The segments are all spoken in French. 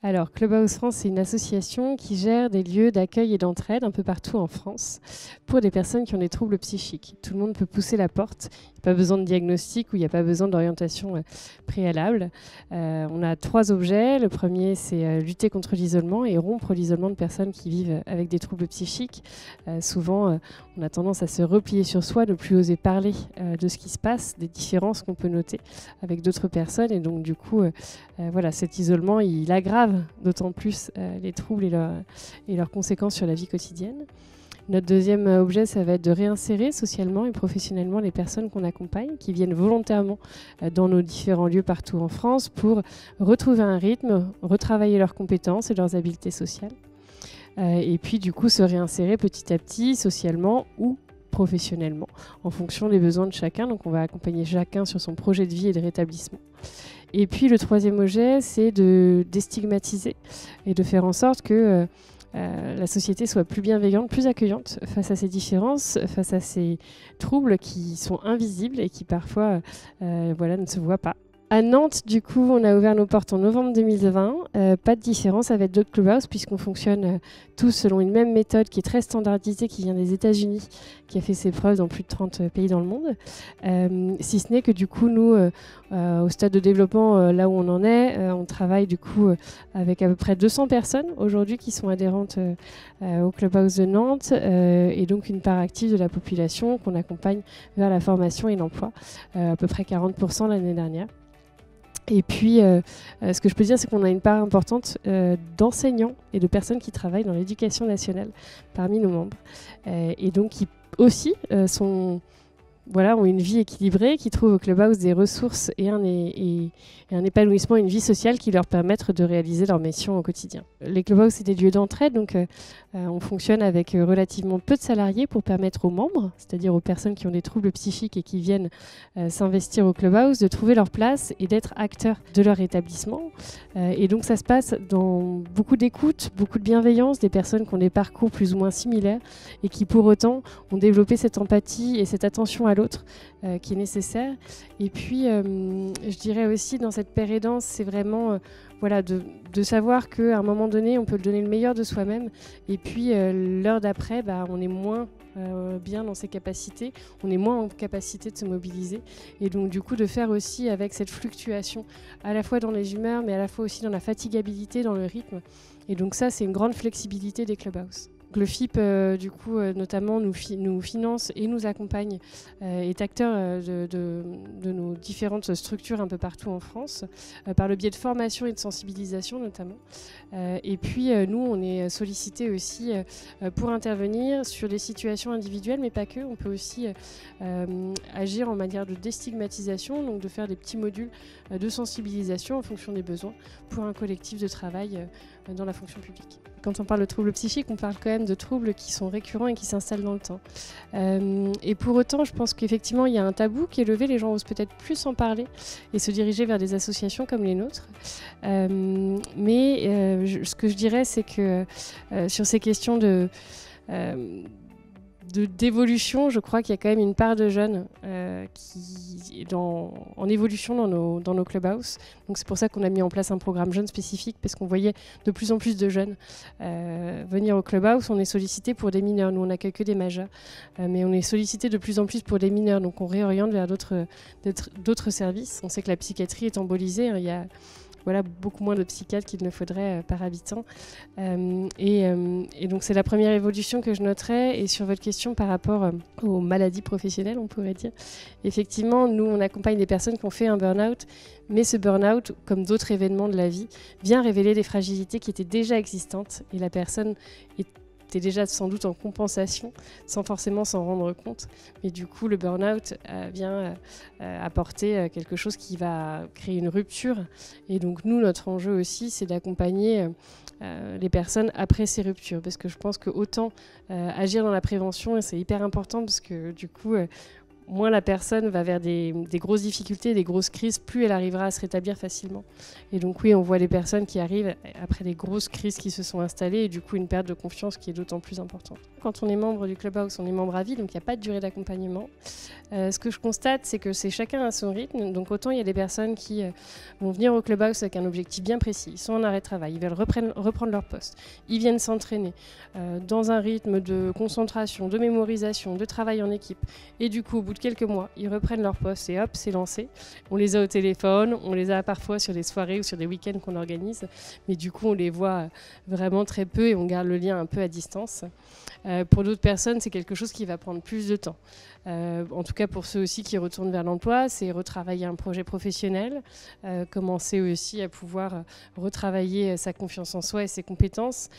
Alors, Clubhouse France, c'est une association qui gère des lieux d'accueil et d'entraide un peu partout en France pour des personnes qui ont des troubles psychiques. Tout le monde peut pousser la porte. Il n'y a pas besoin de diagnostic ou il n'y a pas besoin d'orientation préalable. On a 3 objets. Le premier, c'est lutter contre l'isolement et rompre l'isolement de personnes qui vivent avec des troubles psychiques. Souvent, on a tendance à se replier sur soi, ne plus oser parler de ce qui se passe, des différences qu'on peut noter avec d'autres personnes. Et donc, du coup, voilà, cet isolement, il aggrave d'autant plus les troubles et leurs conséquences sur la vie quotidienne. Notre deuxième objet, ça va être de réinsérer socialement et professionnellement les personnes qu'on accompagne, qui viennent volontairement dans nos différents lieux partout en France pour retrouver un rythme, retravailler leurs compétences et leurs habiletés sociales. Et puis du coup se réinsérer petit à petit socialement ou professionnellement en fonction des besoins de chacun. Donc on va accompagner chacun sur son projet de vie et de rétablissement. Et puis le troisième objet, c'est de déstigmatiser et de faire en sorte que la société soit plus bienveillante, plus accueillante face à ces différences, face à ces troubles qui sont invisibles et qui parfois ne se voient pas. À Nantes, du coup, on a ouvert nos portes en novembre 2020. Pas de différence avec d'autres clubhouses puisqu'on fonctionne tous selon une même méthode qui est très standardisée, qui vient des États-Unis, qui a fait ses preuves dans plus de 30 pays dans le monde. Si ce n'est que du coup, nous, au stade de développement, là où on en est, on travaille du coup avec à peu près 200 personnes aujourd'hui qui sont adhérentes au Clubhouse de Nantes et donc une part active de la population qu'on accompagne vers la formation et l'emploi, à peu près 40% l'année dernière. Et puis, ce que je peux dire, c'est qu'on a une part importante d'enseignants et de personnes qui travaillent dans l'éducation nationale parmi nos membres. Et donc, qui aussi ont une vie équilibrée, qui trouvent au Clubhouse des ressources et un épanouissement, une vie sociale qui leur permettent de réaliser leur mission au quotidien. Les Clubhouse, c'est des lieux d'entraide, donc on fonctionne avec relativement peu de salariés pour permettre aux membres, c'est-à-dire aux personnes qui ont des troubles psychiques et qui viennent s'investir au Clubhouse, de trouver leur place et d'être acteurs de leur établissement. Et donc ça se passe dans beaucoup d'écoute, beaucoup de bienveillance, des personnes qui ont des parcours plus ou moins similaires et qui pour autant ont développé cette empathie et cette attention à l'autre qui est nécessaire. Et puis, je dirais aussi, dans cette paire aidance, c'est vraiment de savoir qu'à un moment donné, on peut donner le meilleur de soi-même. Et puis, l'heure d'après, on est moins bien dans ses capacités, on est moins en capacité de se mobiliser. Et donc, du coup, de faire aussi avec cette fluctuation, à la fois dans les humeurs, mais à la fois aussi dans la fatigabilité, dans le rythme. Et donc ça, c'est une grande flexibilité des Clubhouse. Le FIP, notamment, nous finance et nous accompagne, est acteur de nos différentes structures un peu partout en France, par le biais de formation et de sensibilisation notamment. Et puis, nous, on est sollicités aussi pour intervenir sur des situations individuelles, mais pas que. On peut aussi agir en matière de déstigmatisation, donc de faire des petits modules de sensibilisation en fonction des besoins pour un collectif de travail dans la fonction publique. Quand on parle de troubles psychiques, on parle quand même de troubles qui sont récurrents et qui s'installent dans le temps. Et pour autant, je pense qu'effectivement, il y a un tabou qui est levé. Les gens osent peut-être plus en parler et se diriger vers des associations comme les nôtres. Ce que je dirais, c'est que sur ces questions d'évolution, je crois qu'il y a quand même une part de jeunes qui est en évolution dans nos clubhouse. Donc c'est pour ça qu'on a mis en place un programme jeune spécifique, parce qu'on voyait de plus en plus de jeunes venir au clubhouse. On est sollicité pour des mineurs. Nous, on n'accueille que des majeurs. Mais on est sollicité de plus en plus pour des mineurs. Donc on réoriente vers d'autres services. On sait que la psychiatrie est embolisée. Il y a beaucoup moins de psychiatres qu'il ne faudrait par habitant. Et donc c'est la première évolution que je noterais. Et sur votre question par rapport aux maladies professionnelles, on pourrait dire, effectivement, nous, on accompagne des personnes qui ont fait un burn-out, mais ce burn-out, comme d'autres événements de la vie, vient révéler des fragilités qui étaient déjà existantes, et la personne était déjà sans doute en compensation, sans forcément s'en rendre compte. Mais du coup, le burn-out vient apporter quelque chose qui va créer une rupture. Et donc, nous, notre enjeu aussi, c'est d'accompagner les personnes après ces ruptures. Parce que je pense que autant agir dans la prévention, et c'est hyper important, parce que du coup, moins la personne va vers des grosses difficultés, des grosses crises, plus elle arrivera à se rétablir facilement. Et donc oui, on voit des personnes qui arrivent après des grosses crises qui se sont installées et du coup une perte de confiance qui est d'autant plus importante. Quand on est membre du Clubhouse, on est membre à vie, donc il n'y a pas de durée d'accompagnement. Ce que je constate, c'est que c'est chacun à son rythme. Donc autant il y a des personnes qui vont venir au Clubhouse avec un objectif bien précis. Ils sont en arrêt de travail, ils veulent reprendre leur poste. Ils viennent s'entraîner dans un rythme de concentration, de mémorisation, de travail en équipe. Et du coup, au bout de quelques mois, ils reprennent leur poste et hop, c'est lancé. On les a au téléphone, on les a parfois sur des soirées ou sur des week-ends qu'on organise. Mais du coup, on les voit vraiment très peu et on garde le lien un peu à distance. Pour d'autres personnes, c'est quelque chose qui va prendre plus de temps. En tout cas, pour ceux aussi qui retournent vers l'emploi, c'est retravailler un projet professionnel, commencer aussi à pouvoir retravailler sa confiance en soi et ses compétences.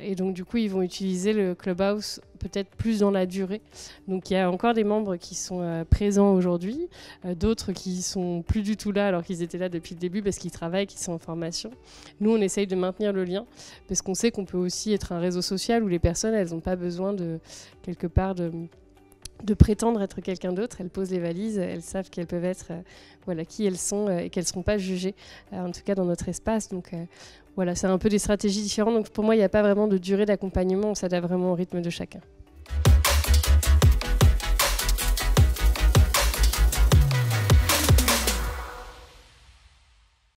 Et donc, du coup, ils vont utiliser le Clubhouse peut-être plus dans la durée. Donc, il y a encore des membres qui sont présents aujourd'hui, d'autres qui sont plus du tout là alors qu'ils étaient là depuis le début parce qu'ils travaillent, qu'ils sont en formation. Nous, on essaye de maintenir le lien parce qu'on sait qu'on peut aussi être un réseau social où les personnes, elles n'ont pas besoin de quelque part de prétendre être quelqu'un d'autre. Elles posent les valises, elles savent qu'elles peuvent être qui elles sont et qu'elles ne seront pas jugées, en tout cas dans notre espace. Donc voilà, c'est un peu des stratégies différentes. Donc pour moi, il n'y a pas vraiment de durée d'accompagnement, on s'adapte vraiment au rythme de chacun.